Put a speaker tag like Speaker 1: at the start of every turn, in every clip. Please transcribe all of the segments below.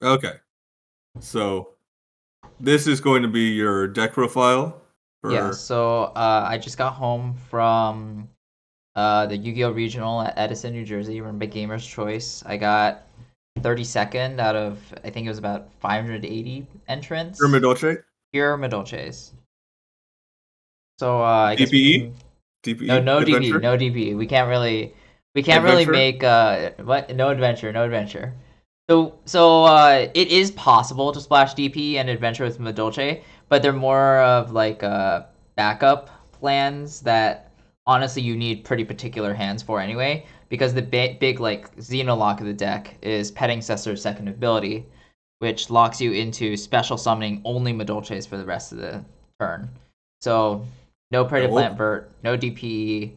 Speaker 1: Okay. So this is going to be your deck profile
Speaker 2: Yeah,
Speaker 1: for
Speaker 2: so I just got home from the Yu-Gi-Oh! Regional at Edison, New Jersey, run by Gamer's Choice. I got 32nd out of, I think it was about 580
Speaker 1: your
Speaker 2: entrants.
Speaker 1: Madolche
Speaker 2: Pure Madolches. So I guess we
Speaker 1: DPE
Speaker 2: can. No,
Speaker 1: DPE
Speaker 2: no DB,
Speaker 1: adventure
Speaker 2: no DB. We can't really
Speaker 1: adventure.
Speaker 2: make what? No adventure, no adventure. So it is possible to splash DP and adventure with Madolche, but they're more of like backup plans that honestly you need pretty particular hands for anyway, because the big like Xenolock of the deck is Petting Cessor's second ability, which locks you into special summoning only Madolches for the rest of the turn. So no Prey to
Speaker 1: Nope.
Speaker 2: Plant Vert, no DP,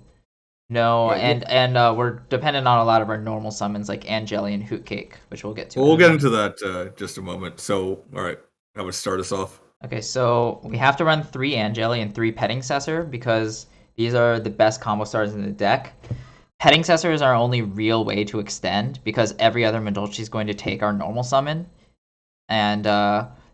Speaker 2: no,
Speaker 1: Nope.
Speaker 2: and we're dependent on a lot of our normal summons like Angeli and Hoot Cake, which we'll get to
Speaker 1: Well,
Speaker 2: in
Speaker 1: we'll
Speaker 2: a
Speaker 1: get
Speaker 2: minute.
Speaker 1: into that just a moment. So, all right, how would start us off?
Speaker 2: Okay, so we have to run 3 Angeli and 3 Petting Cessor because these are the best combo starters in the deck. Petting Cessor is our only real way to extend because every other Madolche is going to take our normal summon, and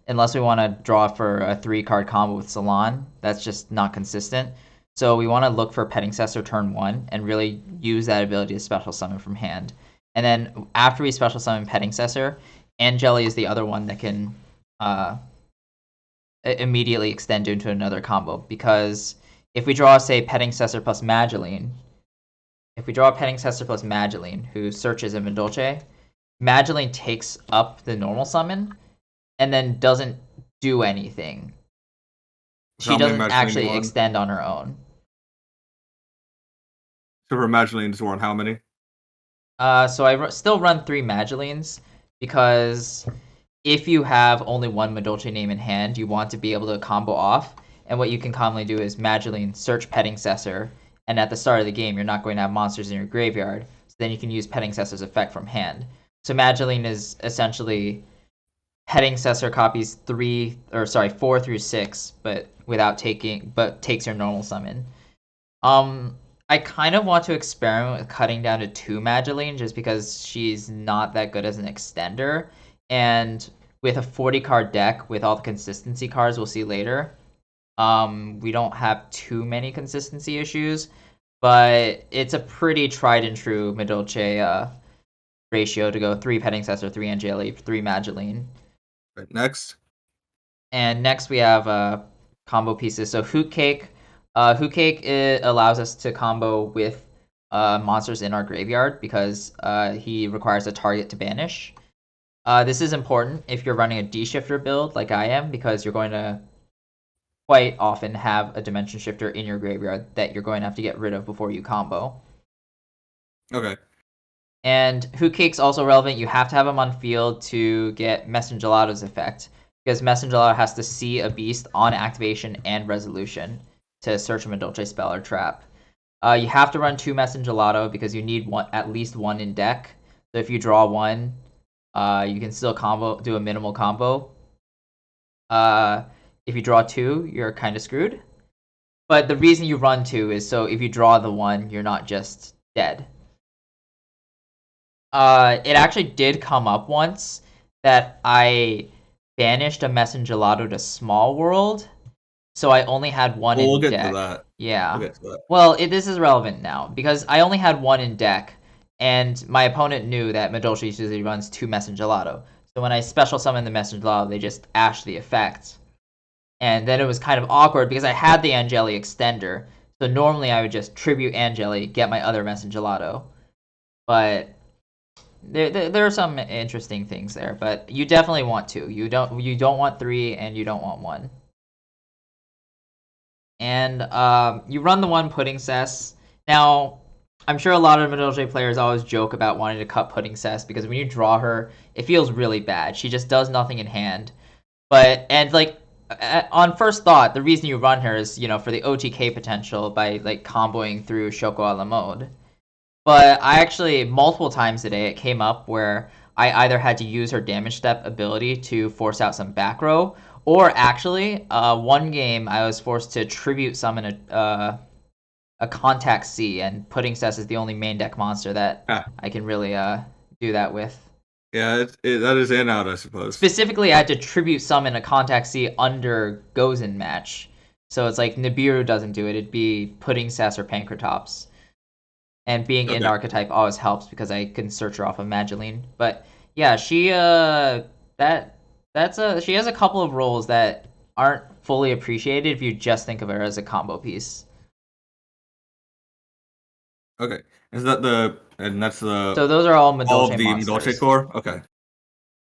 Speaker 2: unless we want to draw for a 3 card combo with Salon, that's just not consistent. So we want to look for Petting Cessor turn 1 and really use that ability to special summon from hand. And then after we special summon Petting Cessor, Angeli is the other one that can uh, immediately extend into another combo. Because if we draw, say, Petting Cessor plus Mageline, if we draw Petting Cessor plus Mageline, who searches a Madolche, Mageline takes up the normal summon and then doesn't do anything.
Speaker 1: So
Speaker 2: She
Speaker 1: how many
Speaker 2: doesn't
Speaker 1: imagining you
Speaker 2: actually
Speaker 1: on?
Speaker 2: extend on her own.
Speaker 1: So for imagining you on how many?
Speaker 2: So I still run 3 Magelines because if you have only one Madolche name in hand, you want to be able to combo off. And what you can commonly do is Mageline, search Petting Cessor, and at the start of the game, you're not going to have monsters in your graveyard. So then you can use Petting Cessor's effect from hand. So Mageline is essentially Petting Cessor copies 4 through 6, but takes your normal summon. I kind of want to experiment with cutting down to 2 Mageline just because she's not that good as an extender. And with a 40 card deck with all the consistency cards we'll see later, we don't have too many consistency issues, but it's a pretty tried and true Madolche ratio to go 3 Petting Cessor, 3 Angeli, 3 Mageline.
Speaker 1: Right, next.
Speaker 2: And next we have combo pieces. So Hoot Cake it allows us to combo with monsters in our graveyard because he requires a target to banish. This is important if you're running a D-shifter build like I am because you're going to quite often have a dimension shifter in your graveyard that you're going to have to get rid of before you combo.
Speaker 1: Okay.
Speaker 2: And Hoot Cake's also relevant. You have to have him on field to get Messengelato's effect because Messengelato has to see a beast on activation and resolution to search a Madolche spell or trap. You have to run 2 Messengelato because you need at least one in deck. So if you draw one, you can still do a minimal combo. Uh, if you draw two, you're kind of screwed. But the reason you run two is so if you draw the one, you're not just dead. It actually did come up once that I banished a Messengelato to Small World, so I only had one
Speaker 1: Well, we'll
Speaker 2: in
Speaker 1: get to
Speaker 2: deck.
Speaker 1: that. We'll
Speaker 2: Yeah.
Speaker 1: get to that.
Speaker 2: Well, this is relevant now because I only had one in deck, and my opponent knew that Madolche usually runs 2 Messengelato. So when I special summoned the Messengelato, they just ashed the effect. And then it was kind of awkward because I had the Angeli extender. So normally I would just tribute Angeli, get my other Messengelato. But there are some interesting things there, but you definitely want two. You don't want three, and you don't want one. And you run the one Pudding Cess. Now, I'm sure a lot of Madolche players always joke about wanting to cut Pudding Cess because when you draw her, it feels really bad. She just does nothing in hand. And like on first thought, the reason you run her is for the OTK potential by like comboing through Shoko a la mode. But I actually multiple times today it came up where I either had to use her damage step ability to force out some back row, or actually one game I was forced to tribute summon a Contact C, and Pudding Cess is the only main deck monster that
Speaker 1: Ah,
Speaker 2: I can really do that with.
Speaker 1: Yeah, that is in out, I suppose.
Speaker 2: Specifically, I had to tribute summon a Contact C under Gozen match. So it's like Nibiru doesn't do it. It'd be Pudding Sass or Pancratops. And being in
Speaker 1: Okay.
Speaker 2: archetype always helps because I can search her off of Mageline. But yeah, she has a couple of roles that aren't fully appreciated if you just think of her as a combo piece.
Speaker 1: Okay. Is that the and that's
Speaker 2: So
Speaker 1: the
Speaker 2: those are all
Speaker 1: all of
Speaker 2: Madolche
Speaker 1: the Madolche
Speaker 2: monsters.
Speaker 1: core? Okay.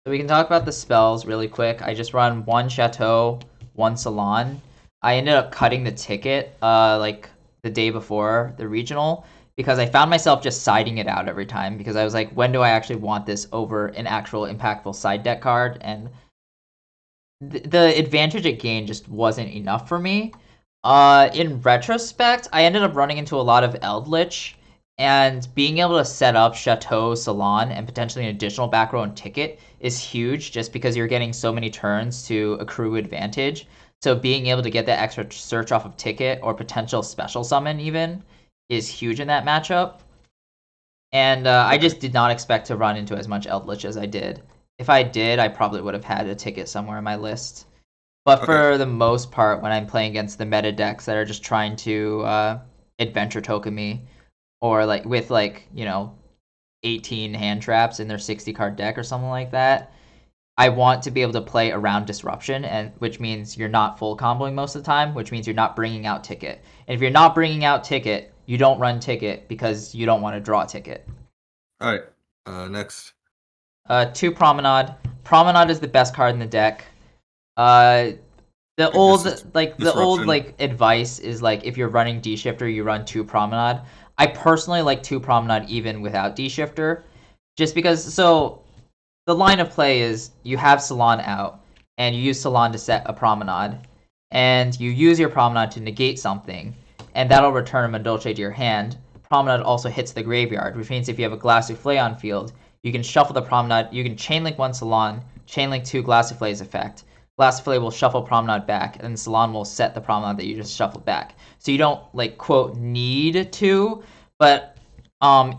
Speaker 2: So we can talk about the spells really quick. I just run one Chateau, one Salon. I ended up cutting the ticket like the day before the regional because I found myself just siding it out every time because I was like, when do I actually want this over an actual impactful side deck card? And the advantage it gained just wasn't enough for me. In retrospect, I ended up running into a lot of Eldritch, and being able to set up Chateau, Salon, and potentially an additional back row and ticket is huge just because you're getting so many turns to accrue advantage. So being able to get that extra search off of ticket or potential special summon even is huge in that matchup. And I
Speaker 1: Okay.
Speaker 2: just did not expect to run into as much Eldritch as I did. If I did, I probably would have had a ticket somewhere in my list. But
Speaker 1: Okay.
Speaker 2: for the most part, when I'm playing against the meta decks that are just trying to adventure token me, or like with 18 hand traps in their 60 card deck or something like that, I want to be able to play around disruption, and which means you're not full comboing most of the time, which means you're not bringing out ticket. And if you're not bringing out ticket, you don't run ticket because you don't want to draw ticket.
Speaker 1: All right. Next.
Speaker 2: Two Promenade. Promenade is the best card in the deck. Uh, the
Speaker 1: Like this
Speaker 2: old
Speaker 1: is
Speaker 2: the old
Speaker 1: disruption.
Speaker 2: advice is like if you're running D shifter, you run two Promenade. I personally like two Promenade even without D shifter, just because. So the line of play is you have Salon out, and you use Salon to set a Promenade, and you use your Promenade to negate something, and that'll return a Madolche to your hand. Promenade also hits the graveyard, which means if you have a Glass Souffle on field, you can shuffle the Promenade, you can chainlink one Salon, chainlink two Glass Souffle's effect. Glass Souffle will shuffle Promenade back, and then Salon will set the Promenade that you just shuffled back. So you don't, like, quote, need to, but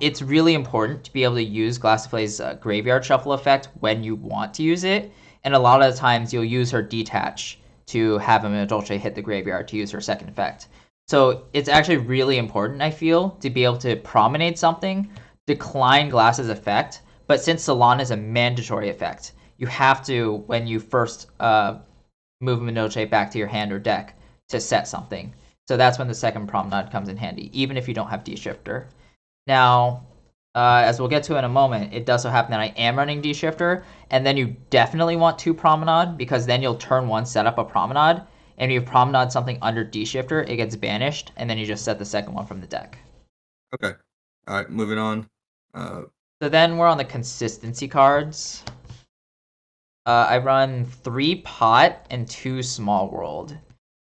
Speaker 2: it's really important to be able to use Glass Souffle's graveyard shuffle effect when you want to use it. And a lot of the times you'll use her detach to have a Madolche hit the graveyard to use her second effect. So it's actually really important, I feel, to be able to promenade something, decline Glass's effect, but since Salon is a mandatory effect, you have to, when you first move a Madolche back to your hand or deck, to set something. So that's when the second promenade comes in handy, even if you don't have D-Shifter. Now, as we'll get to in a moment, it does so happen that I am running D-Shifter, and then you definitely want two Promenade, because then you'll turn one, set up a Promenade, and if you Promenade something under D-Shifter, it gets banished, and then you just set the second one from the deck.
Speaker 1: Okay. All right. Moving on. Uh,
Speaker 2: So then we're on the consistency cards. I run 3 pot and 2 small world.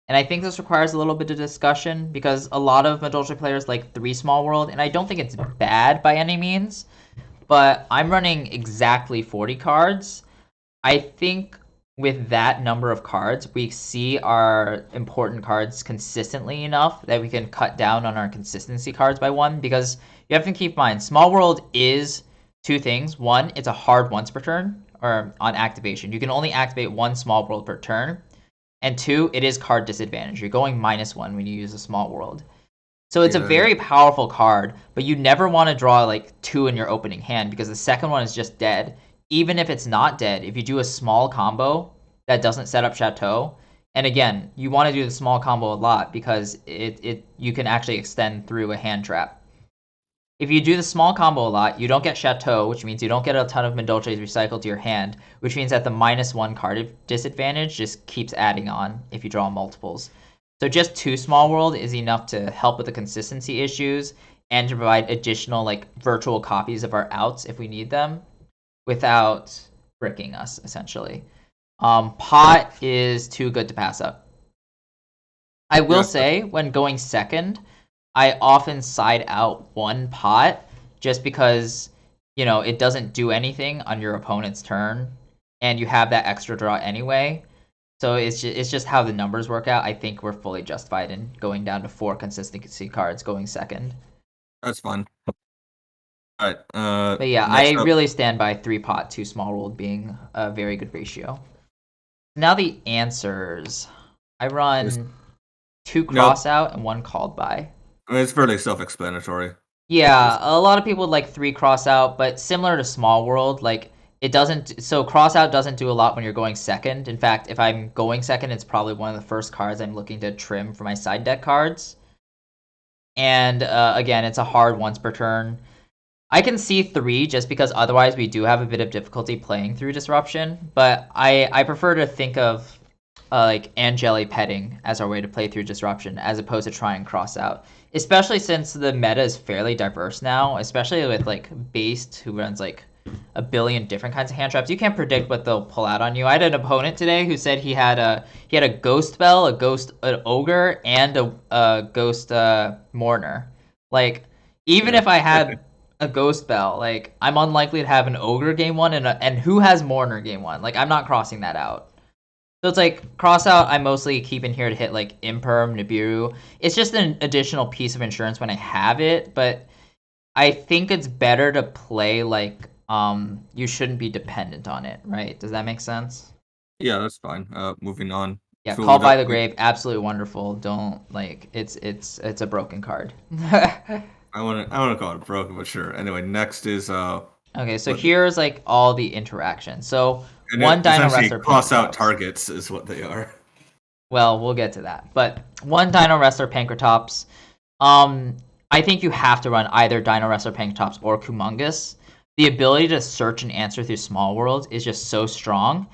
Speaker 2: And I think this requires a little bit of discussion because a lot of Madolche players like 3 small world, and I don't think it's bad by any means, but I'm running exactly 40 cards. I think with that number of cards, we see our important cards consistently enough that we can cut down on our consistency cards by one because you have to keep in mind, small world is two things. One, it's a hard once per turn or on activation. You can only activate one small world per turn. And two, it is card disadvantage. You're going -1 when you use a small world. So it's a
Speaker 1: yeah.
Speaker 2: very powerful card, but you never want to draw like 2 in your opening hand because the second one is just dead. Even if it's not dead, if you do a small combo that doesn't set up Chateau, and again, you want to do the small combo a lot because it you can actually extend through a hand trap. If you do the small combo a lot, you don't get Chateau, which means you don't get a ton of Madolches recycled to your hand, which means that the -1 card disadvantage just keeps adding on if you draw multiples. So just 2 small world is enough to help with the consistency issues and to provide additional like virtual copies of our outs if we need them without bricking us essentially. Pot is too good to pass up. I will
Speaker 1: Yeah.
Speaker 2: say when going second, I often side out one pot just because it doesn't do anything on your opponent's turn, and you have that extra draw anyway. So it's just how the numbers work out. I think we're fully justified in going down to 4 consistency cards going second.
Speaker 1: That's fun. All right.
Speaker 2: But yeah, I
Speaker 1: Next up
Speaker 2: really stand by 3-pot, 2 small world being a very good ratio. Now the answers. I
Speaker 1: is
Speaker 2: run 2
Speaker 1: nope.
Speaker 2: cross out and 1 called by.
Speaker 1: I mean, it's fairly self-explanatory.
Speaker 2: Yeah,
Speaker 1: Just
Speaker 2: a lot of people would like 3 cross out, but similar to small world, like it doesn't. So cross out doesn't do a lot when you're going second. In fact, if I'm going second, it's probably one of the first cards I'm looking to trim for my side deck cards. And again, it's a hard once per turn. I can see 3 just because otherwise we do have a bit of difficulty playing through disruption. But I prefer to think of like Angeli petting as our way to play through disruption as opposed to trying cross out. Especially since the meta is fairly diverse now, especially with like Based who runs like a billion different kinds of hand traps. You can't predict what they'll pull out on you. I had an opponent today who said he had a ghost bell, an ogre, and a ghost mourner. Like even
Speaker 1: yeah.
Speaker 2: if I had a ghost bell, like I'm unlikely to have an ogre game one and who has mourner game one. Like I'm not crossing that out. So it's like cross out. I mostly keep in here to hit like Imperm, Nibiru. It's just an additional piece of insurance when I have it, but I think it's better to play like you shouldn't be dependent on it, right? Does that make sense?
Speaker 1: Yeah, that's fine. Moving on.
Speaker 2: Yeah,
Speaker 1: So
Speaker 2: Called by
Speaker 1: that
Speaker 2: the Grave, absolutely wonderful. Don't like it's a broken card.
Speaker 1: I wanna call it broken, but sure. Anyway, next is
Speaker 2: Okay, so
Speaker 1: what
Speaker 2: here's like all the interaction. So
Speaker 1: and
Speaker 2: one
Speaker 1: it,
Speaker 2: Dino
Speaker 1: essentially
Speaker 2: Wrestler
Speaker 1: cross out
Speaker 2: Pankratops.
Speaker 1: targets is what they are.
Speaker 2: Well, we'll get to that. But one Dino Wrestler Pankratops. Um, I think you have to run either Dino Wrestler Pankratops or Kumongous. The ability to search and answer through Small World is just so strong.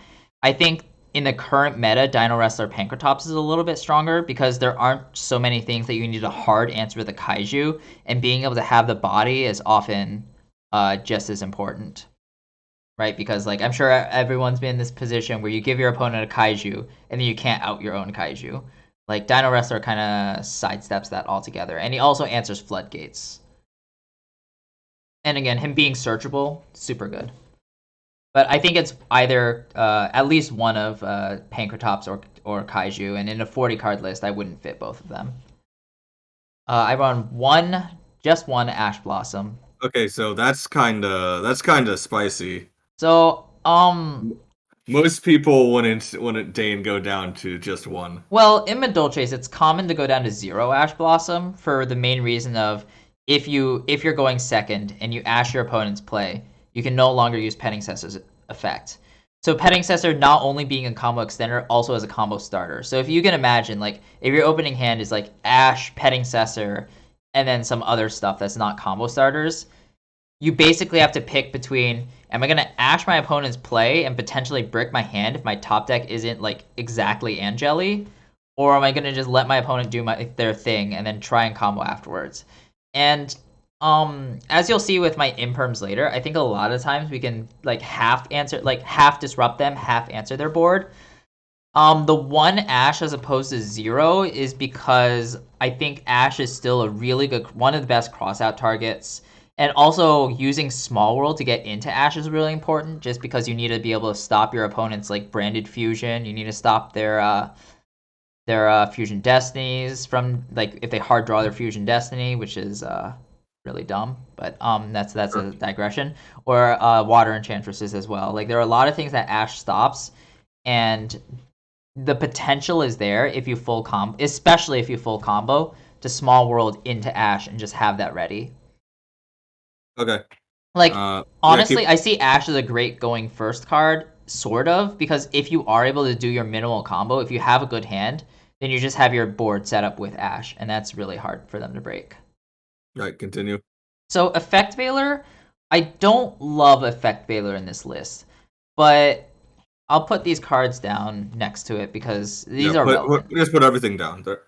Speaker 2: I think in the current meta, Dino Wrestler Pankratops is a little bit stronger because there aren't so many things that you need to hard answer with a Kaiju, and being able to have the body is often just as important, right? Because like I'm sure everyone's been in this position where you give your opponent a Kaiju and then you can't out your own Kaiju. Like Dino Wrestler kind of sidesteps that altogether, and he also answers floodgates. And again, him being searchable, super good. But I think it's either at least one of Pankratops or Kaiju, and in a 40 card list, I wouldn't fit both of them. I run just one Ash Blossom.
Speaker 1: Okay, so that's kinda spicy.
Speaker 2: So
Speaker 1: Most people wouldn't deign go down to just one.
Speaker 2: well, in Madolches, it's common to go down to 0 Ash Blossom for the main reason of if you're going second and you ash your opponent's play, you can no longer use Petting Cessor's effect. So Petting Cessor not only being a combo extender, also as a combo starter. So if you can imagine, like if your opening hand is like Ash, Petting Cessor, and then some other stuff that's not combo starters, you basically have to pick between am I going to ash my opponent's play and potentially brick my hand if my top deck isn't like exactly Angeli, or am I going to just let my opponent do their thing and then try and combo afterwards? And as you'll see with my imperms later, I think a lot of times we can like half disrupt them, half answer their board. The one Ash as opposed to 0 is because I think Ash is still a really good, one of the best crossout targets. And also using Small World to get into Ash is really important, just because you need to be able to stop your opponent's like branded fusion. You need to stop their fusion destinies from like if they hard draw their fusion destiny, which is really dumb. But that's
Speaker 1: Sure.
Speaker 2: a digression. Or water enchantresses as well. Like there are a lot of things that Ash stops, and the potential is there if you full combo, especially if you full combo to Small World into Ash and just have that ready.
Speaker 1: Okay.
Speaker 2: Like
Speaker 1: Yeah,
Speaker 2: honestly, I see Ash as a great going first card, sort of, because if you are able to do your minimal combo, if you have a good hand, then you just have your board set up with Ash, and that's really hard for them to break.
Speaker 1: right, continue.
Speaker 2: So Effect Veiler, I don't love Effect Veiler in this list, but I'll put these cards down next to it because
Speaker 1: Yeah,
Speaker 2: these are relevant.
Speaker 1: just put everything down. They're all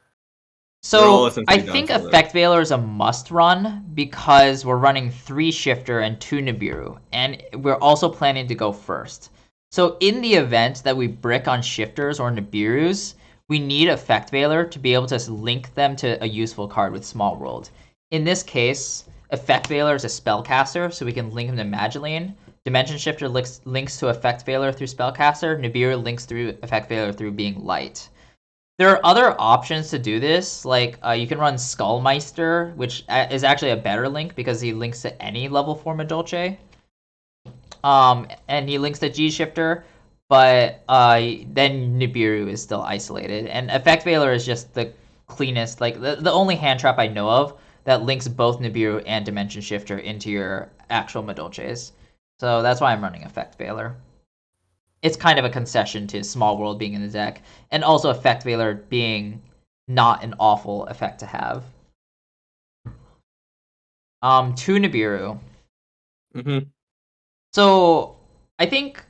Speaker 2: So I
Speaker 1: essentially down
Speaker 2: think
Speaker 1: to there.
Speaker 2: Effect Veiler is a must run because we're running 3 Shifter and 2 Nibiru, and we're also planning to go first. So in the event that we brick on Shifters or Nibirus, we need Effect Veiler to be able to link them to a useful card with Small World. In this case, Effect Veiler is a spellcaster, so we can link him to Magileine. Dimension Shifter links to Effect Veiler through Spellcaster. Nibiru links through Effect Veiler through being light. There are other options to do this, like you can run Skullmeister, which is actually a better link because he links to any level 4 Madolche. And he links to G Shifter, but then Nibiru is still isolated, and Effect Veiler is just the cleanest, like the only hand trap I know of that links both Nibiru and Dimension Shifter into your actual Madolches. So that's why I'm running Effect Veiler. It's kind of a concession to Small World being in the deck, and also Effect Veiler being not an awful effect to have. To Nibiru.
Speaker 1: Mm-hmm.
Speaker 2: So I think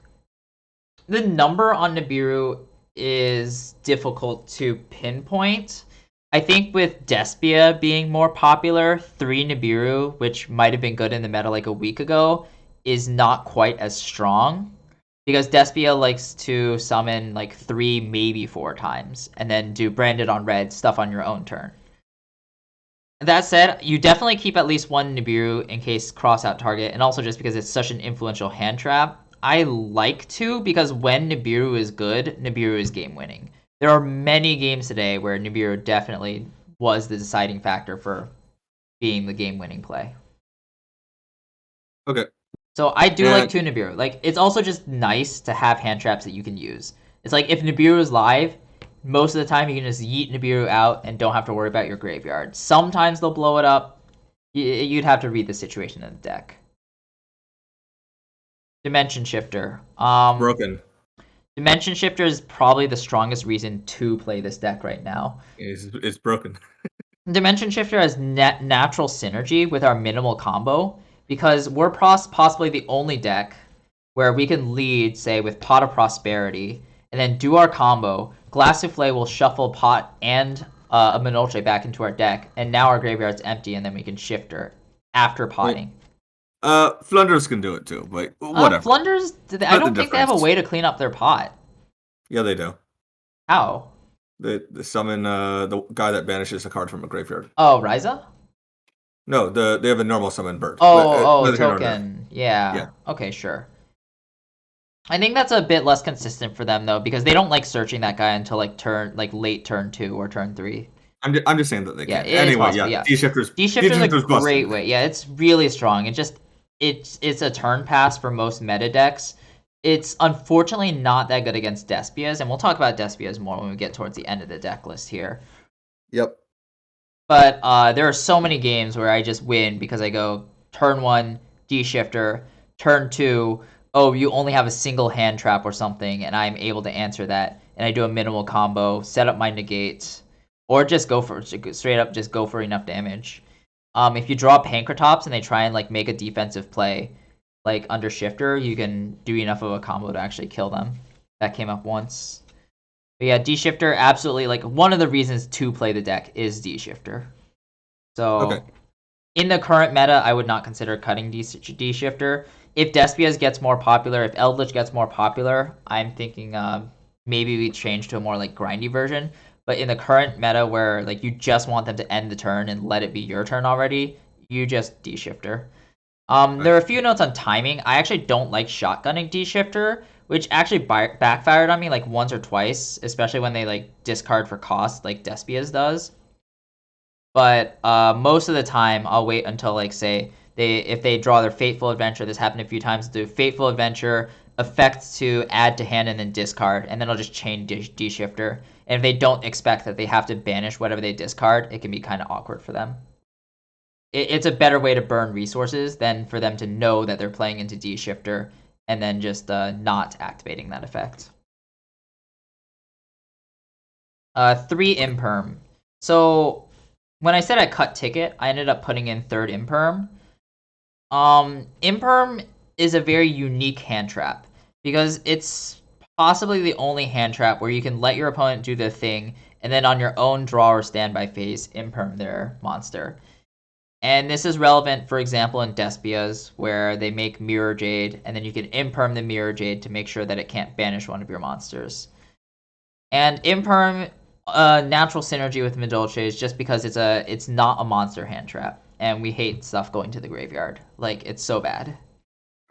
Speaker 2: the number on Nibiru is difficult to pinpoint. I think with Despia being more popular, 3 Nibiru, which might have been good in the meta like a week ago, is not quite as strong. Because Despia likes to summon like 3, maybe 4 times, and then do branded on red stuff on your own turn. That said, you definitely keep at least 1 Nibiru in case cross out target, and also just because it's such an influential hand trap. I like to because when Nibiru is good, Nibiru is game winning. There are many games today where Nibiru definitely was the deciding factor for being the game winning play.
Speaker 1: Okay.
Speaker 2: So I do like 2 Nibiru. Like, it's also just nice to have hand traps that you can use. It's like if Nibiru is live, most of the time you can just yeet Nibiru out and don't have to worry about your graveyard. Sometimes they'll blow it up. You'd have to read the situation in the deck. Dimension Shifter.
Speaker 1: Broken.
Speaker 2: Dimension Shifter is probably the strongest reason to play this deck right now.
Speaker 1: It's broken.
Speaker 2: Dimension Shifter has natural synergy with our minimal combo because we're possibly the only deck where we can lead, say, with Pot of Prosperity and then do our combo. Glass Souffle will shuffle Pot and a Madolche back into our deck, and now our graveyard's empty, and then we can Shifter after potting.
Speaker 1: Flunders can do it too, but whatever.
Speaker 2: Flunders, I don't think they have a way to clean up their pot.
Speaker 1: Yeah, they do.
Speaker 2: How?
Speaker 1: They summon the guy that banishes a card from a graveyard.
Speaker 2: Oh, Ryza?
Speaker 1: No, they have a normal summon bird.
Speaker 2: Token. Yeah. Okay, sure. I think that's a bit less consistent for them though, because they don't like searching that guy until like late turn 2 or turn 3.
Speaker 1: I'm just saying that they can.
Speaker 2: Anyway,
Speaker 1: yeah. D-Shifter's
Speaker 2: a great way. Yeah, it's really strong. It's a turn pass for most meta decks. It's unfortunately not that good against Despias, and we'll talk about Despias more when we get towards the end of the deck list here.
Speaker 1: Yep.
Speaker 2: But there are so many games where I just win because I go turn 1, D-Shifter, turn 2, oh, you only have a single hand trap or something, and I'm able to answer that, and I do a minimal combo, set up my negate, or just go for straight up just go for enough damage. If you draw Pancratops and they try and like make a defensive play, like under Shifter, you can do enough of a combo to actually kill them. That came up once. But yeah, D-Shifter, absolutely, like, one of the reasons to play the deck is D-Shifter. So, in the current meta, I would not consider cutting D-Shifter. If Despias gets more popular, if Eldritch gets more popular, I'm thinking maybe we change to a more, like, grindy version. But in the current meta where, like, you just want them to end the turn and let it be your turn already, you just D-Shifter. There are a few notes on timing. I actually don't like shotgunning D-Shifter, which actually backfired on me like once or twice, especially when they like discard for cost like Despias does. But most of the time, I'll wait until like say if they draw their Fateful Adventure. This happened a few times. Do Fateful Adventure, effect to add to hand and then discard, and then I'll just chain D-Shifter. And if they don't expect that they have to banish whatever they discard, it can be kind of awkward for them. It's a better way to burn resources than for them to know that they're playing into D-Shifter and then just not activating that effect. 3 Imperm. So when I said I cut Ticket, I ended up putting in 3rd Imperm. Imperm is a very unique hand trap because it's possibly the only hand trap where you can let your opponent do their thing and then on your own draw or standby phase, Imperm their monster. And this is relevant, for example, in Despias, where they make Mirror Jade, and then you can Imperm the Mirror Jade to make sure that it can't banish one of your monsters. And Imperm, natural synergy with Madolche is just because it's not a monster hand trap, and we hate stuff going to the graveyard. Like, it's so bad.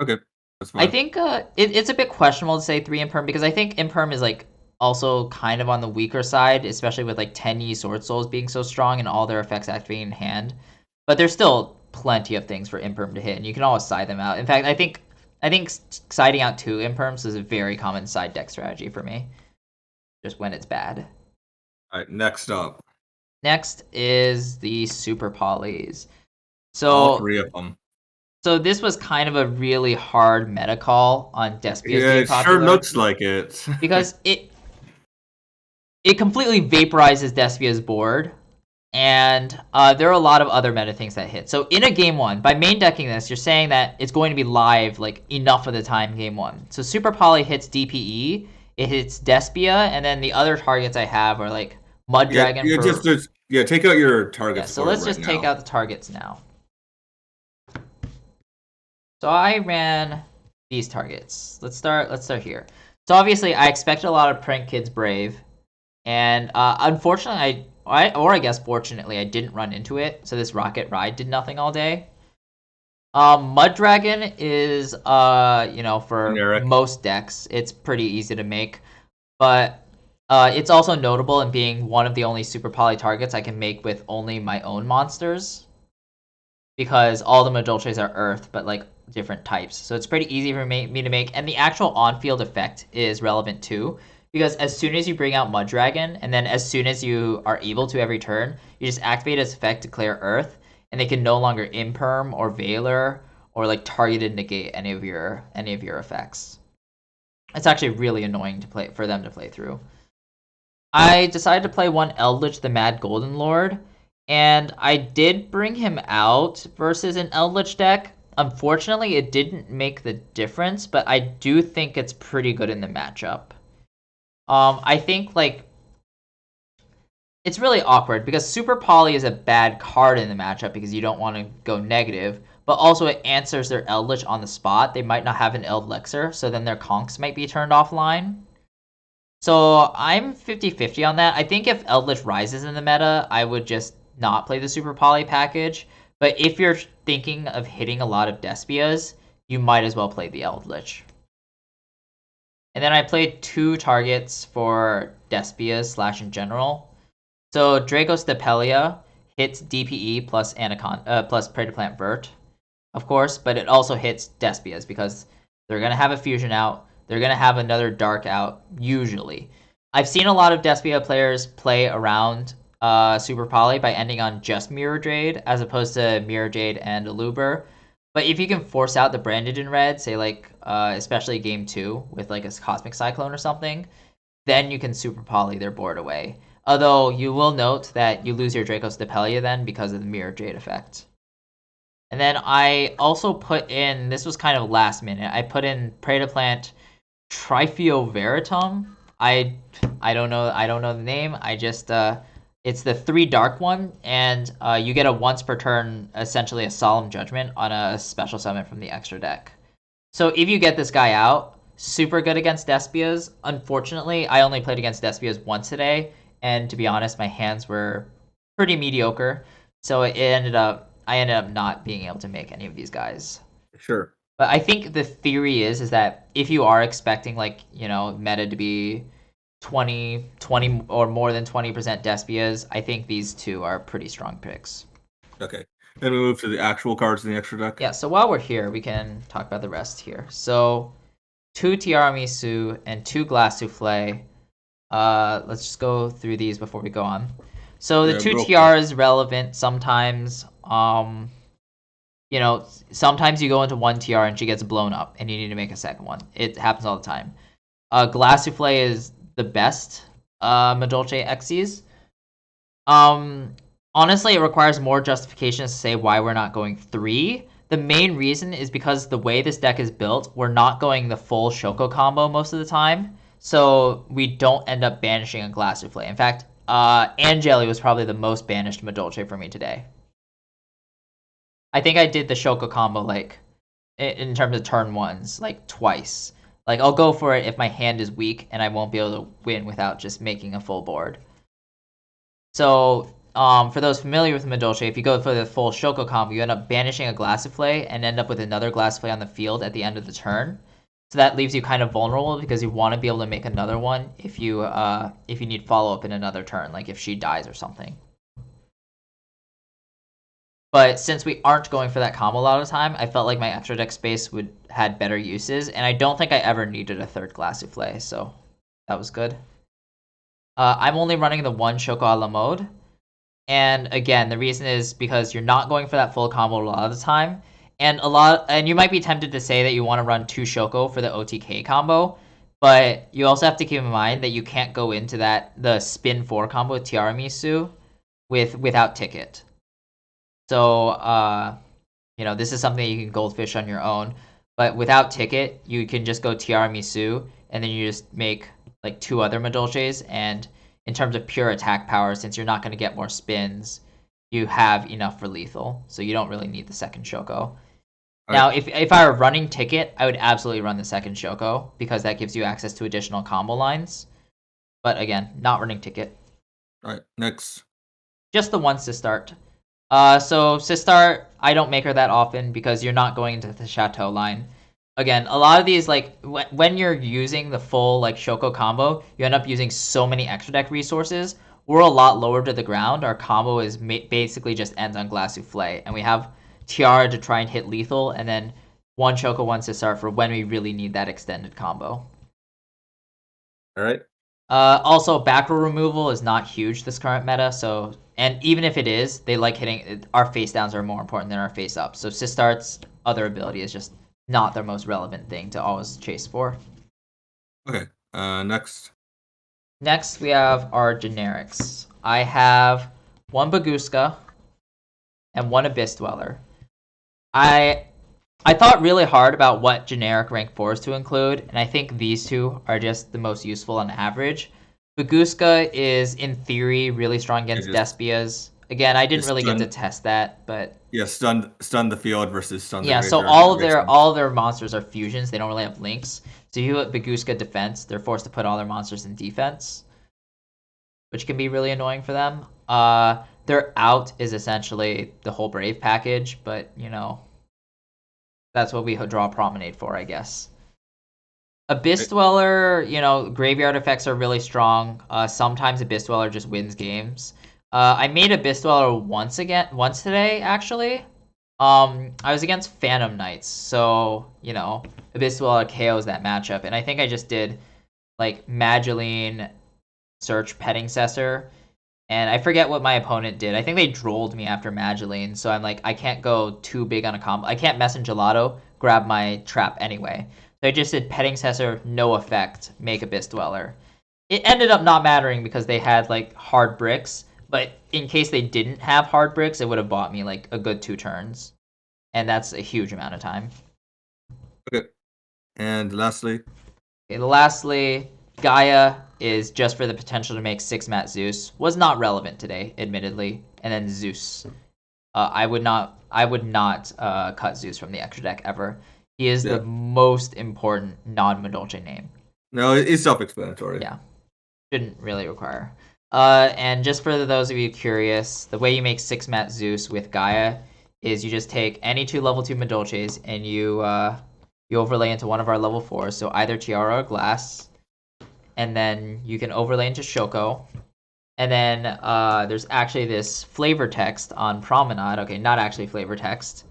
Speaker 1: Okay, that's fine.
Speaker 2: I think it's a bit questionable to say 3 Imperm, because I think Imperm is, like, also kind of on the weaker side, especially with like 10 Yi Sword Souls being so strong and all their effects activating in hand. But there's still plenty of things for Imperm to hit, and you can always side them out. In fact, I think siding out 2 Imperms is a very common side deck strategy for me, just when it's bad.
Speaker 1: All right, next up.
Speaker 2: Next is the Super Polys.
Speaker 1: All
Speaker 2: So
Speaker 1: 3 of them.
Speaker 2: So this was kind of a really hard meta call on Despia's
Speaker 1: Yeah,
Speaker 2: being
Speaker 1: it sure
Speaker 2: popular
Speaker 1: looks like it.
Speaker 2: because it completely vaporizes Despia's board, and there are a lot of other meta things that hit. So in a game 1, by main decking this, you're saying that it's going to be live like enough of the time game 1. So Super Poly hits DPE, it hits Despia, and then the other targets I have are like Mud Dragon
Speaker 1: yeah,
Speaker 2: for...
Speaker 1: just take out your targets.
Speaker 2: Yeah, so
Speaker 1: for
Speaker 2: let's
Speaker 1: it
Speaker 2: just
Speaker 1: right
Speaker 2: take
Speaker 1: now.
Speaker 2: out the targets now. So I ran these targets. Let's start here. So obviously I expected a lot of Prank Kids Brave, and unfortunately I guess fortunately I didn't run into it. So this Rocket Ride did nothing all day. Mud Dragon is for
Speaker 1: Generic.
Speaker 2: most decks it's pretty easy to make, but it's also notable in being one of the only Super Poly targets I can make with only my own monsters, because all the Madolches are Earth, but like different types. So it's pretty easy for me to make, and the actual on-field effect is relevant too, because as soon as you bring out Mud Dragon, and then as soon as you are able to every turn, you just activate its effect to clear Earth, and they can no longer Imperm or Veiler or like targeted negate any of your effects. It's actually really annoying to play for them to play through. I decided to play one Eldritch the Mad Golden Lord, and I did bring him out versus an Eldritch deck. Unfortunately, it didn't make the difference, but I do think it's pretty good in the matchup. I think like it's really awkward because Super Poly is a bad card in the matchup because you don't want to go negative, but also it answers their Eldritch on the spot. They might not have an Eldlexer, so then their conks might be turned offline. So I'm 50-50 on that. I think if Eldritch rises in the meta, I would just not play the Super Poly package. But if you're thinking of hitting a lot of Despias, you might as well play the Eldritch. And then I played 2 targets for Despias / in general. So Draco Stepelia hits DPE plus plus Prey to Plant Vert, of course, but it also hits Despias because they're gonna have a fusion out. They're gonna have another dark out usually. I've seen a lot of Despia players play around Super Poly by ending on just Mirror Jade as opposed to Mirror Jade and Aluber. But if you can force out the Branded in red, say like especially game 2 with like a Cosmic Cyclone or something, then you can Super Poly their board away. Although you will note that you lose your Draco Stepelia then because of the Mirror Jade effect. And then I also put in, this was kind of last minute, I put in Prey to Plant Trifio Veritum. I don't know the name. I just it's the 3 dark one, and you get a once per turn, essentially a Solemn Judgment on a special summon from the extra deck. So if you get this guy out, super good against Despias. Unfortunately, I only played against Despias once today, and to be honest, my hands were pretty mediocre. So I ended up not being able to make any of these guys.
Speaker 1: Sure.
Speaker 2: But I think the theory is that if you are expecting like, meta to be 20 or more than 20% Despias, I think these 2 are pretty strong picks.
Speaker 1: Okay. Then we move to the actual cards in the extra deck.
Speaker 2: Yeah, so while we're here, we can talk about the rest here. So 2 Tiramisu and 2 Glass Souffle. Let's just go through these before we go on. So the 2 TR is relevant sometimes. Sometimes you go into 1 TR and she gets blown up and you need to make a second one. It happens all the time. Glass Souffle is the best Madolche Xyz. Honestly, it requires more justification to say why we're not going 3. The main reason is because the way this deck is built, we're not going the full Shoko combo most of the time, so we don't end up banishing a Glass Souffle. In fact, Angeli was probably the most banished Madolche for me today. I think I did the Shoko combo, like, in terms of turn ones, like, twice. Like, I'll go for it if my hand is weak and I won't be able to win without just making a full board. So, for those familiar with Madolche, if you go for the full Shoko combo, you end up banishing a Glass Souffle and end up with another Glass Souffle on the field at the end of the turn. So So that leaves you kind of vulnerable because you want to be able to make another one if you need follow up in another turn, like if she dies or something. But since we aren't going for that combo a lot of the time, I felt like my extra deck space had better uses, and I don't think I ever needed a third glass souffle, so that was good. I'm only running the one Choco a la mode, and again, the reason is because you're not going for that full combo a lot of the time, and you might be tempted to say that you want to run 2 Choco for the OTK combo, but you also have to keep in mind that you can't go into the spin 4 combo with Tiramisu without ticket. So, this is something you can goldfish on your own. But without ticket, you can just go Tiramisu, and then you just make like 2 other Madolches. And in terms of pure attack power, since you're not going to get more spins, you have enough for lethal. So you don't really need the second Choco. Now, if I were running ticket, I would absolutely run the second Choco, because that gives you access to additional combo lines. But again, not running ticket.
Speaker 1: Alright, next.
Speaker 2: Just the once to start. So Sistar, I don't make her that often because you're not going into the Chateau line. Again, a lot of these, like, when you're using the full, like, Shoko combo, you end up using so many extra deck resources. We're a lot lower to the ground. Our combo is basically just ends on Glass Souffle, and we have Tiara to try and hit lethal, and then one Shoko, one Sistar for when we really need that extended combo.
Speaker 1: Alright.
Speaker 2: Also, back row removal is not huge this current meta, so... And even if it is, they like hitting... Our face downs are more important than our face ups. So Sistar's other ability is just not their most relevant thing to always chase for.
Speaker 1: Okay, next.
Speaker 2: Next, we have our generics. I have 1 Baguska and 1 Abyss Dweller. I thought really hard about what generic rank 4s to include, and I think these 2 are just the most useful on average. Baguska is, in theory, really strong against Despias. Again, I didn't really get to test that, but...
Speaker 1: Yeah, stun the field versus stun the
Speaker 2: Yeah, so all of their monsters are fusions. They don't really have links. So if you put Baguska defense, they're forced to put all their monsters in defense, which can be really annoying for them. Their out is essentially the whole Brave package, but, that's what we draw Promenade for, I guess. Abyss Dweller, graveyard effects are really strong. Sometimes Abyss Dweller just wins games. I made Abyss Dweller once today, actually. I was against Phantom Knights, so, Abyss Dweller KOs that matchup. And I think I just did, like, Mageline, Search, Petting Cessor. And I forget what my opponent did. I think they drolled me after Mageline, so I'm like, I can't go too big on a combo. I can't mess in Gelato, grab my trap anyway. So I just did Petting Cessor, no effect, make Abyss Dweller. It ended up not mattering because they had, like, hard bricks, but in case they didn't have hard bricks, it would have bought me, like, a good 2 turns. And that's a huge amount of time.
Speaker 1: Okay. And lastly?
Speaker 2: Okay, lastly, Gaia is just for the potential to make 6-mat Zeus. Was not relevant today, admittedly. And then Zeus. I would not cut Zeus from the extra deck ever. He is the most important non-Madolche name.
Speaker 1: No, it's self-explanatory.
Speaker 2: Yeah. Shouldn't really require. And just for those of you curious, the way you make 6-mat Zeus with Gaia is you just take any 2 level 2 Madolches and you overlay into one of our level 4s, so either Tiara or Glass. And then you can overlay into Shoko. And then there's actually this flavor text on Promenade. Okay, not actually flavor text.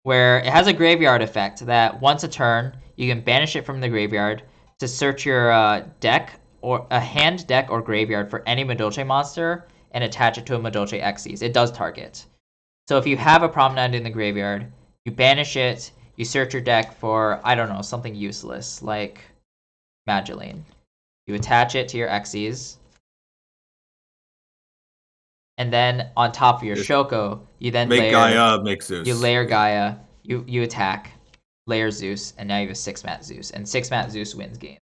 Speaker 2: Where it has a graveyard effect that once a turn, you can banish it from the graveyard to search your deck, or a hand, deck, or graveyard for any Madolche monster and attach it to a Madolche Xyz. It does target. So if you have a Promenade in the graveyard, you banish it, you search your deck for, I don't know, something useless, like Mageline. You attach it to your Xyz. And then on top of your Shoko, you then
Speaker 1: make Gaia, make Zeus.
Speaker 2: You layer Gaia, you attack, layer Zeus, and now you have a 6-mat Zeus. And 6-mat Zeus wins games.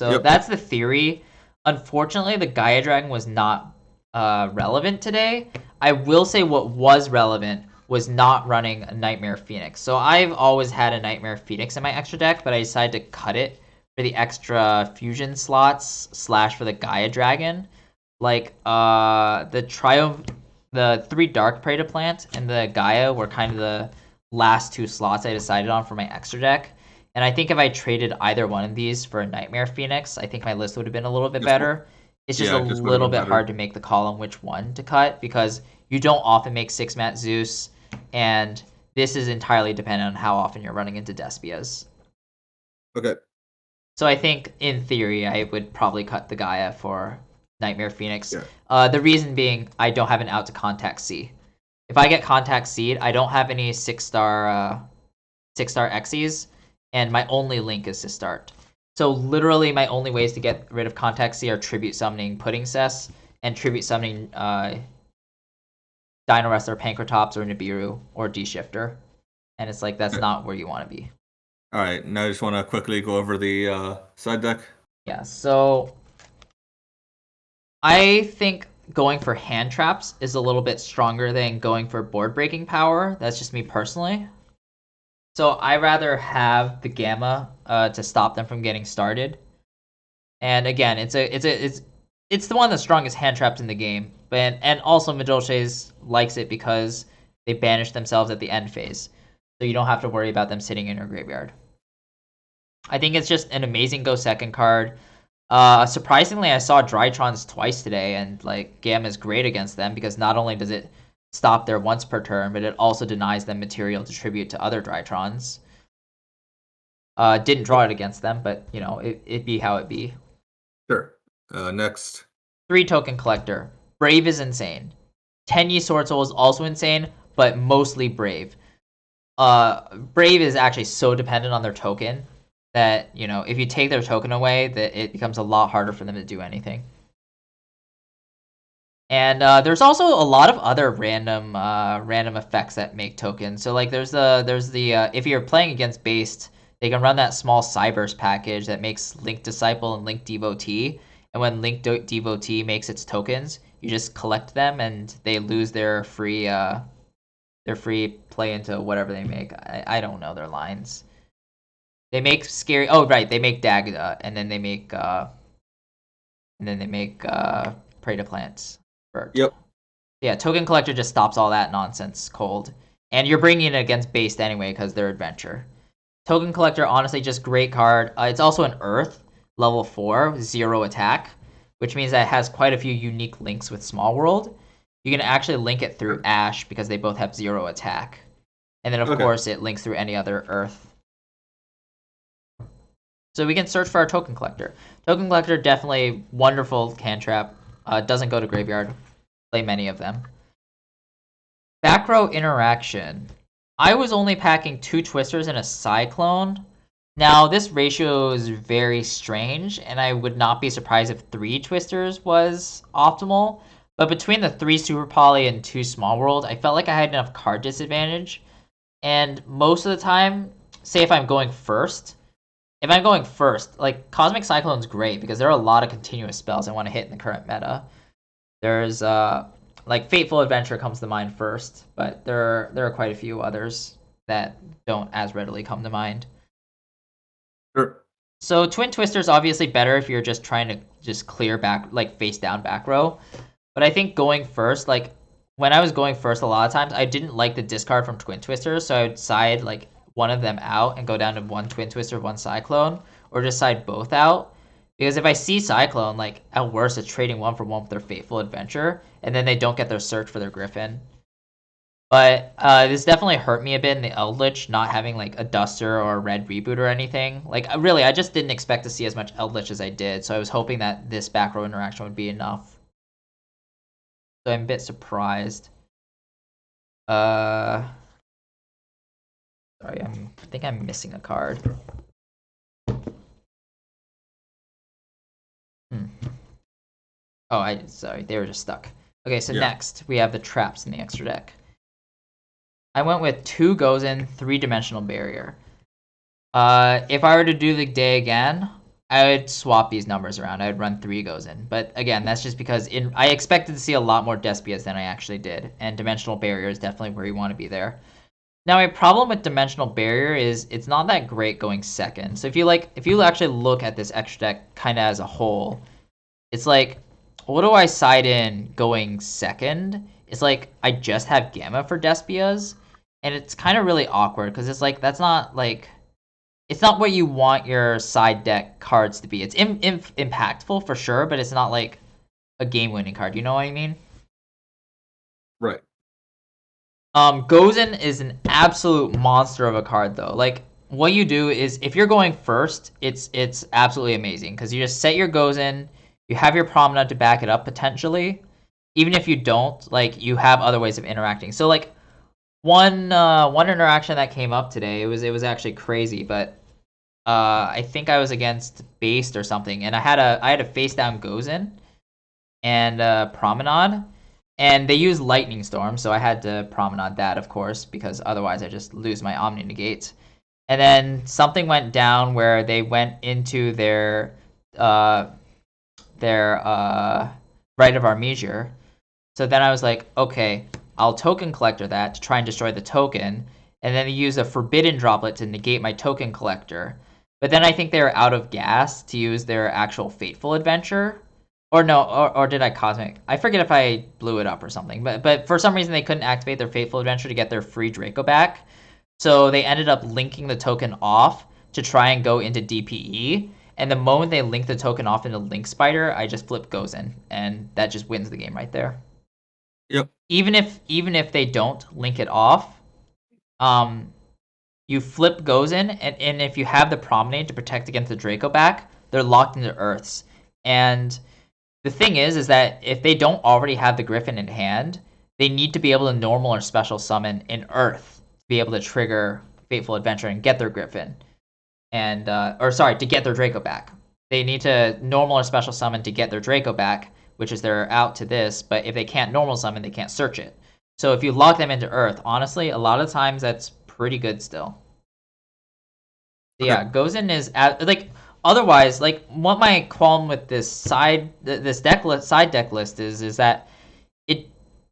Speaker 2: So that's the theory. Unfortunately, the Gaia Dragon was not relevant today. I will say what was relevant was not running a Nightmare Phoenix. So I've always had a Nightmare Phoenix in my extra deck, but I decided to cut it for the extra fusion slots / for the Gaia Dragon. Like, the Triumph, the 3 Dark Prey to plant and the Gaia were kind of the last 2 slots I decided on for my extra deck. And I think if I traded either one of these for a Nightmare Phoenix, I think my list would have been a little bit
Speaker 1: Just
Speaker 2: better. It's just a
Speaker 1: it just would have
Speaker 2: little
Speaker 1: been
Speaker 2: bit
Speaker 1: better.
Speaker 2: hard to make the call on which one to cut because you don't often make 6-mat Zeus, and this is entirely dependent on how often you're running into Despias.
Speaker 1: Okay.
Speaker 2: So I think, in theory, I would probably cut the Gaia for Nightmare Phoenix.
Speaker 1: Yeah.
Speaker 2: The reason being, I don't have an out to contact C. If I get contact Seed, I don't have any 6-star Xyz, and my only link is to start. So literally, my only ways to get rid of contact C are tribute summoning Pudding Cess and tribute summoning Dino Wrestler, Pankratops, or Nibiru, or D-Shifter. And it's like, that's not where you want to be.
Speaker 1: All right, now I just want to quickly go over the side deck.
Speaker 2: Yeah, so I think going for hand traps is a little bit stronger than going for board breaking power. That's just me personally. So I rather have the Gamma to stop them from getting started. And again, it's the one of the strongest hand traps in the game. And also Madolche likes it because they banish themselves at the end phase. So you don't have to worry about them sitting in your graveyard. I think it's just an amazing go second card. Surprisingly, I saw Drytrons twice today, and like Gamma is great against them because not only does it stop their once per turn, but it also denies them material to tribute to other Drytrons. Didn't draw it against them, but you know it be how it be.
Speaker 1: Sure. Next.
Speaker 2: 3 token collector. Brave is insane. 10 Sword Soul is also insane, but mostly Brave. Brave is actually so dependent on their token that, you know, if you take their token away, that it becomes a lot harder for them to do anything. And there's also a lot of other random effects that make tokens. So like there's the if you're playing against Based, they can run that small Cyberse package that makes Link Disciple and Link Devotee. And when Link Devotee makes its tokens, you just collect them and they lose their free play into whatever they make. I don't know their lines. They make scary. Oh right, they make Dagda, and then they make Prey to Plants. Bird.
Speaker 1: Yep.
Speaker 2: Yeah, Token Collector just stops all that nonsense cold, and you're bringing it against Based anyway because they're Adventure. Token Collector, honestly, just great card. It's also an Earth level 4, 0 attack, which means that it has quite a few unique links with Small World. You can actually link it through Ash because they both have 0 attack, and then of course it links through any other Earth. So we can search for our Token Collector. Token Collector, definitely wonderful cantrap. Doesn't go to graveyard. Play many of them. Back row interaction. I was only packing 2 Twisters and a Cyclone. Now, this ratio is very strange, and I would not be surprised if 3 Twisters was optimal. But between the 3 Super Poly and 2 Small World, I felt like I had enough card disadvantage. And most of the time, say if I'm going first, like Cosmic Cyclone's great because there are a lot of continuous spells I want to hit in the current meta. There's like Fateful Adventure comes to mind first, but there are quite a few others that don't as readily come to mind.
Speaker 1: Sure.
Speaker 2: So Twin Twister's obviously better if you're just trying to just clear back, like face down back row. But I think going first, like when I was going first, a lot of times I didn't like the discard from Twin Twisters, so I would side like one of them out and go down to 1 Twin Twister, 1 Cyclone, or just side both out. Because if I see Cyclone, like at worst, it's trading 1 for 1 with their Fateful Adventure, and then they don't get their search for their Griffin. But this definitely hurt me a bit in the Eldritch, not having like a Duster or a Red Reboot or anything. Like really, I just didn't expect to see as much Eldritch as I did, so I was hoping that this back row interaction would be enough. So I'm a bit surprised. Sorry, I think I'm missing a card. Oh, sorry, they were just stuck. Okay, so next we have the traps in the extra deck. I went with 2 Gozen, 3-dimensional barrier. If I were to do the day again, I would swap these numbers around. I would run 3 Gozen. But again, that's just because I expected to see a lot more Despias than I actually did, and dimensional barrier is definitely where you want to be there. Now, my problem with dimensional barrier is it's not that great going second. So if you actually look at this extra deck kind of as a whole, it's like, what do I side in going second? It's like I just have Gamma for Despias, and it's kind of really awkward because it's like that's not like it's not what you want your side deck cards to be. It's impactful for sure, but it's not like a game-winning card. You know what I mean?
Speaker 1: Right.
Speaker 2: Gozen is an absolute monster of a card though. Like what you do is if you're going first, it's absolutely amazing because you just set your Gozen, you have your Promenade to back it up potentially. Even if you don't, like you have other ways of interacting. So like one interaction that came up today, it was actually crazy, but I think I was against Based or something, and I had a face down Gozen and Promenade, and they use Lightning Storm, so I had to Promenade that, of course, because otherwise I just lose my Omni Negate. And then something went down where they went into uh, their Rite of Armigir. So then I was like, okay, I'll Token Collector that to try and destroy the token, and then use a Forbidden Droplet to negate my Token Collector. But then I think they were out of gas to use their actual Fateful Adventure. Or no, or did I Cosmic? I forget if I blew it up or something. But for some reason they couldn't activate their Fateful Adventure to get their free Draco back. So they ended up linking the token off to try and go into DPE. And the moment they link the token off into Link Spider, I just flip Gozen, and that just wins the game right there.
Speaker 1: Yep.
Speaker 2: Even if they don't link it off, you flip Gozen, and if you have the Promenade to protect against the Draco back, they're locked into Earths. And the thing is that if they don't already have the Griffin in hand, they need to be able to normal or special summon an Earth to be able to trigger Fateful Adventure and get their Griffin, and to get their Draco back. They need to normal or special summon to get their Draco back, which is their out to this. But if they can't normal summon, they can't search it. So if you lock them into Earth, honestly, a lot of times that's pretty good still. So
Speaker 1: Okay.
Speaker 2: yeah, Gozen is like otherwise like what my qualm with this side deck list is that it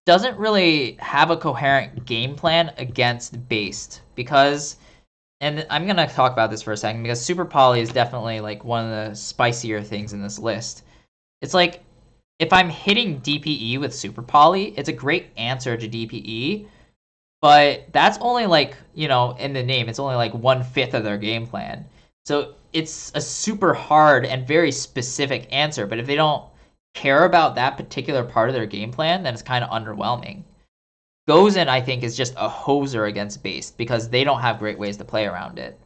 Speaker 2: doesn't really have a coherent game plan against Based because, and I'm gonna talk about this for a second because Super Poly is definitely like one of the spicier things in this list. It's like if I'm hitting DPE with Super Poly, it's a great answer to DPE, but that's only like, in the name, it's only like 1/5 of their game plan. So it's a super hard and very specific answer, but if they don't care about that particular part of their game plan, then it's kind of underwhelming. Gozen, I think, is just a hoser against Based because they don't have great ways to play around it.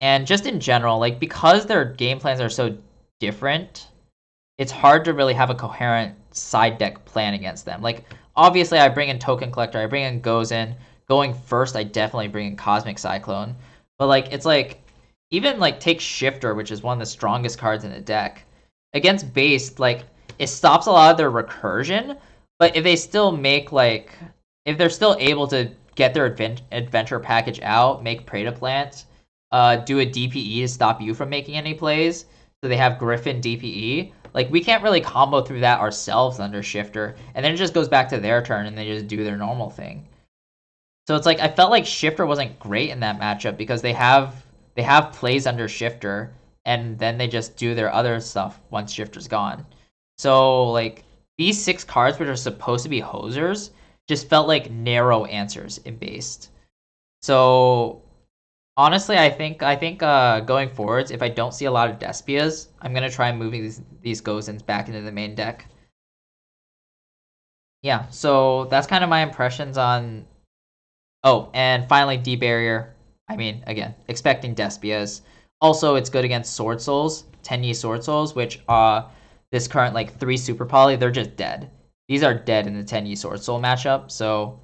Speaker 2: And just in general, like because their game plans are so different, it's hard to really have a coherent side deck plan against them. Like obviously I bring in Token Collector, I bring in Gozen. Going first, I definitely bring in Cosmic Cyclone. But like it's like even like take Shifter, which is one of the strongest cards in the deck. Against Based, like it stops a lot of their recursion, but if they still make like if they're still able to get their adventure package out, make Preda Plant, do a DPE to stop you from making any plays, so they have Griffin DPE. Like we can't really combo through that ourselves under Shifter, and then it just goes back to their turn and they just do their normal thing. So it's like I felt like Shifter wasn't great in that matchup because they have plays under Shifter, and then they just do their other stuff once Shifter's gone. So like these 6 cards, which are supposed to be hosers, just felt like narrow answers in Based. So honestly, I think going forwards, if I don't see a lot of Despias, I'm gonna try moving these Gozens back into the main deck. Yeah, so that's kind of my impressions on. Oh, and finally, D Barrier. I mean, again, expecting Despias. Also, it's good against Sword Souls, Tenyi Sword Souls, which this current like 3 Super Poly, they're just dead. These are dead in the Tenyi Sword Soul matchup. So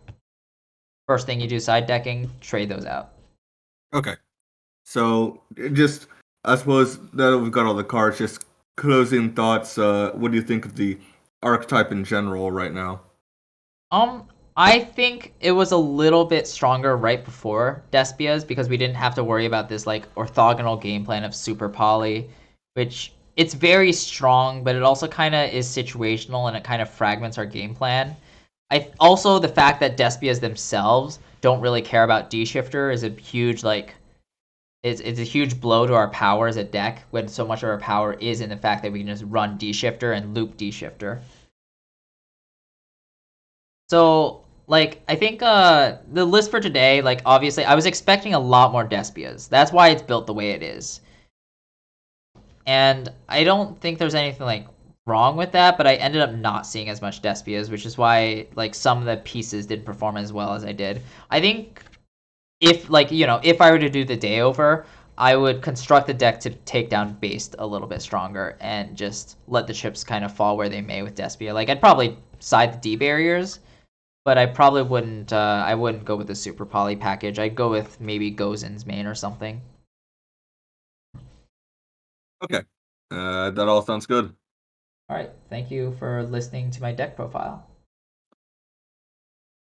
Speaker 2: first thing you do side decking, trade those out.
Speaker 1: Okay. So just I suppose that we've got all the cards. Just closing thoughts. What do you think of the archetype in general right now?
Speaker 2: I think it was a little bit stronger right before Despia's because we didn't have to worry about this like orthogonal game plan of Super Poly, which it's very strong, but it also kind of is situational and it kind of fragments our game plan. I also the fact that Despia's themselves don't really care about D Shifter is a huge like it's a huge blow to our power as a deck when so much of our power is in the fact that we can just run D Shifter and loop D Shifter. So like I think the list for today, like obviously I was expecting a lot more Despias. That's why it's built the way it is. And I don't think there's anything like wrong with that, but I ended up not seeing as much Despias, which is why like some of the pieces didn't perform as well as I did. I think if like, if I were to do the day over, I would construct the deck to take down Based a little bit stronger and just let the chips kind of fall where they may with Despia. Like I'd probably side the D barriers, but I probably wouldn't I wouldn't go with the Super Poly package. I'd go with maybe Gozen's main or something.
Speaker 1: Okay, that all sounds good.
Speaker 2: All right, thank you for listening to my deck profile.